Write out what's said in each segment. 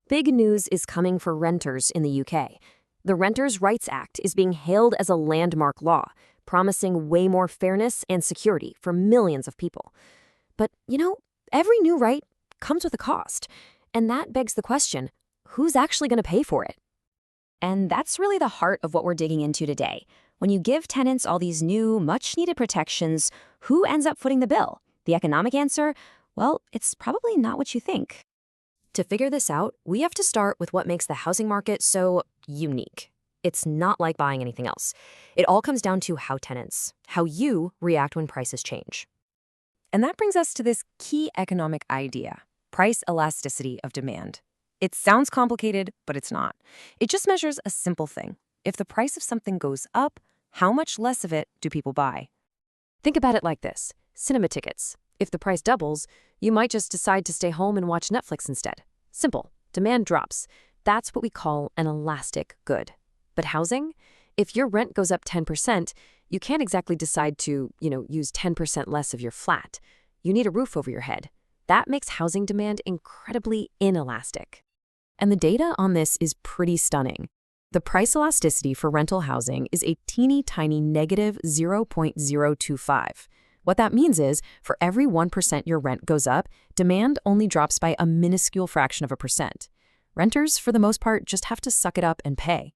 Big news is coming for renters in the UK. The Renters' Rights Act is being hailed as a landmark law, promising way more fairness and security for millions of people. But, every new right comes with a cost. And that begs the question, who's actually going to pay for it? And that's really the heart of what we're digging into today. When you give tenants all these new, much-needed protections, who ends up footing the bill? The economic answer? Well, it's probably not what you think. To figure this out, we have to start with what makes the housing market so unique. It's not like buying anything else. It all comes down to how you react when prices change. And that brings us to this key economic idea, price elasticity of demand. It sounds complicated, but it's not. It just measures a simple thing. If the price of something goes up, how much less of it do people buy? Think about it like this. Cinema tickets. If the price doubles, you might just decide to stay home and watch Netflix instead. Simple. Demand drops. That's what we call an elastic good. But housing? If your rent goes up 10%, you can't exactly decide to, use 10% less of your flat. You need a roof over your head. That makes housing demand incredibly inelastic. And the data on this is pretty stunning. The price elasticity for rental housing is a teeny tiny negative 0.025. What that means is, for every 1% your rent goes up, demand only drops by a minuscule fraction of a percent. Renters, for the most part, just have to suck it up and pay.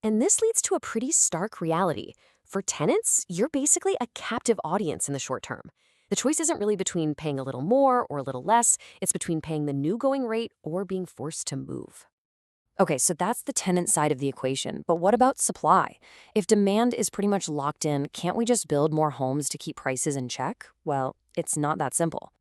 And this leads to a pretty stark reality. For tenants, you're basically a captive audience in the short term. The choice isn't really between paying a little more or a little less. It's between paying the new going rate or being forced to move. Okay, so that's the tenant side of the equation. But what about supply? If demand is pretty much locked in, can't we just build more homes to keep prices in check? Well, it's not that simple.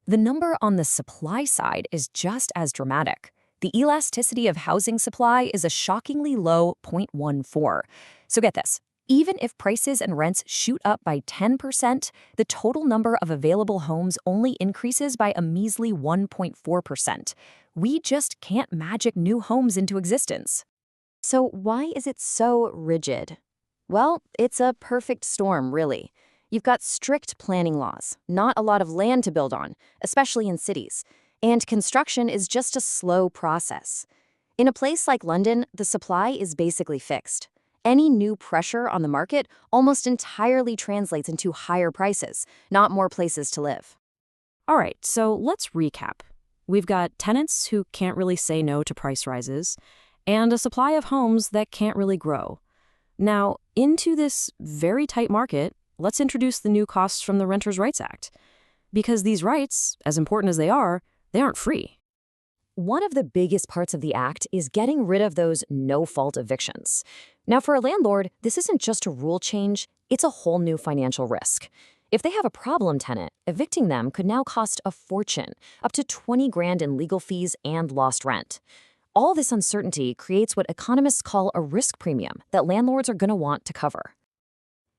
The number on the supply side is just as dramatic. The elasticity of housing supply is a shockingly low 0.14. So get this. Even if prices and rents shoot up by 10%, the total number of available homes only increases by a measly 1.4%. We just can't magic new homes into existence. So why is it so rigid? Well, it's a perfect storm, really. You've got strict planning laws, not a lot of land to build on, especially in cities. And construction is just a slow process. In a place like London, the supply is basically fixed. Any new pressure on the market almost entirely translates into higher prices, not more places to live. All right, so let's recap. We've got tenants who can't really say no to price rises, and a supply of homes that can't really grow. Now, into this very tight market, let's introduce the new costs from the Renters' Rights Act. Because these rights, as important as they aren't free. One of the biggest parts of the act is getting rid of those no-fault evictions. Now, for a landlord, this isn't just a rule change, it's a whole new financial risk. If they have a problem tenant, evicting them could now cost a fortune, up to 20 grand in legal fees and lost rent. All this uncertainty creates what economists call a risk premium that landlords are going to want to cover.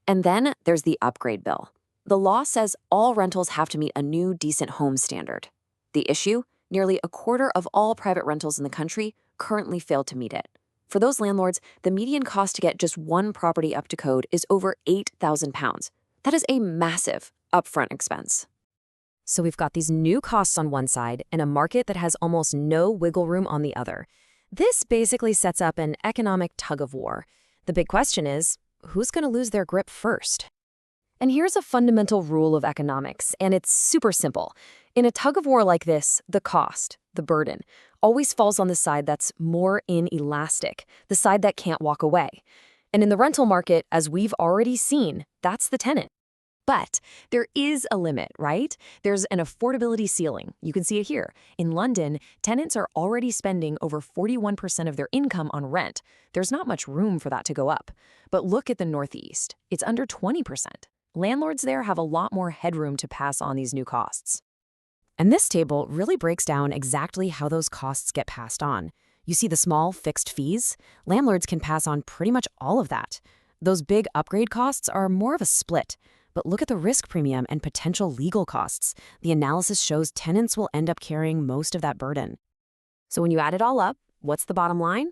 And then there's the upgrade bill. The law says all rentals have to meet a new decent home standard. The issue? Nearly a quarter of all private rentals in the country currently fail to meet it. For those landlords, the median cost to get just one property up to code is over £8,000. That is a massive upfront expense. So we've got these new costs on one side and a market that has almost no wiggle room on the other. This basically sets up an economic tug-of-war. The big question is, who's going to lose their grip first? And here's a fundamental rule of economics, and it's super simple. In a tug-of-war like this, the cost, the burden, always falls on the side that's more inelastic, the side that can't walk away. And in the rental market, as we've already seen, that's the tenant. But there is a limit, right? There's an affordability ceiling. You can see it here. In London, tenants are already spending over 41% of their income on rent. There's not much room for that to go up. But look at the Northeast. It's under 20%. Landlords there have a lot more headroom to pass on these new costs. And this table really breaks down exactly how those costs get passed on. You see the small fixed fees? Landlords can pass on pretty much all of that. Those big upgrade costs are more of a split. But look at the risk premium and potential legal costs. The analysis shows tenants will end up carrying most of that burden. So when you add it all up, what's the bottom line?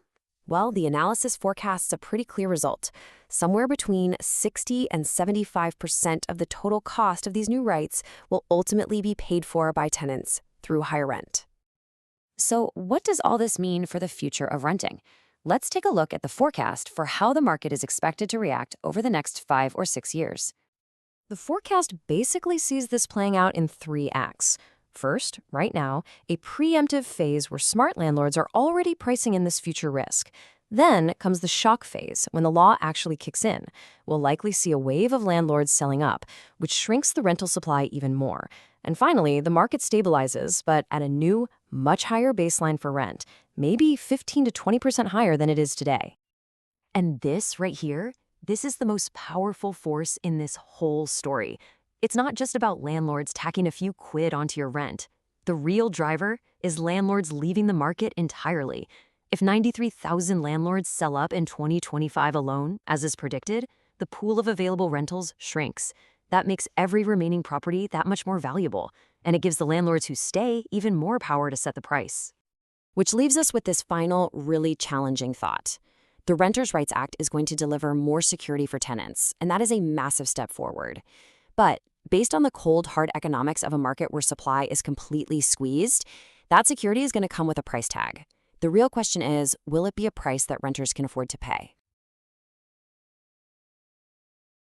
Well, the analysis forecasts a pretty clear result. Somewhere between 60 and 75% of the total cost of these new rights will ultimately be paid for by tenants through higher rent. So what does all this mean for the future of renting? Let's take a look at the forecast for how the market is expected to react over the next 5 or 6 years. The forecast basically sees this playing out in 3 acts. First, right now, a preemptive phase where smart landlords are already pricing in this future risk. Then comes the shock phase, when the law actually kicks in. We'll likely see a wave of landlords selling up, which shrinks the rental supply even more. And finally, the market stabilizes, but at a new, much higher baseline for rent, maybe 15 to 20% higher than it is today. And this right here, this is the most powerful force in this whole story. It's not just about landlords tacking a few quid onto your rent. The real driver is landlords leaving the market entirely. If 93,000 landlords sell up in 2025 alone, as is predicted, the pool of available rentals shrinks. That makes every remaining property that much more valuable, and it gives the landlords who stay even more power to set the price. Which leaves us with this final, really challenging thought. The Renters' Rights Act is going to deliver more security for tenants, and that is a massive step forward. But based on the cold, hard economics of a market where supply is completely squeezed, that security is going to come with a price tag. The real question is, will it be a price that renters can afford to pay?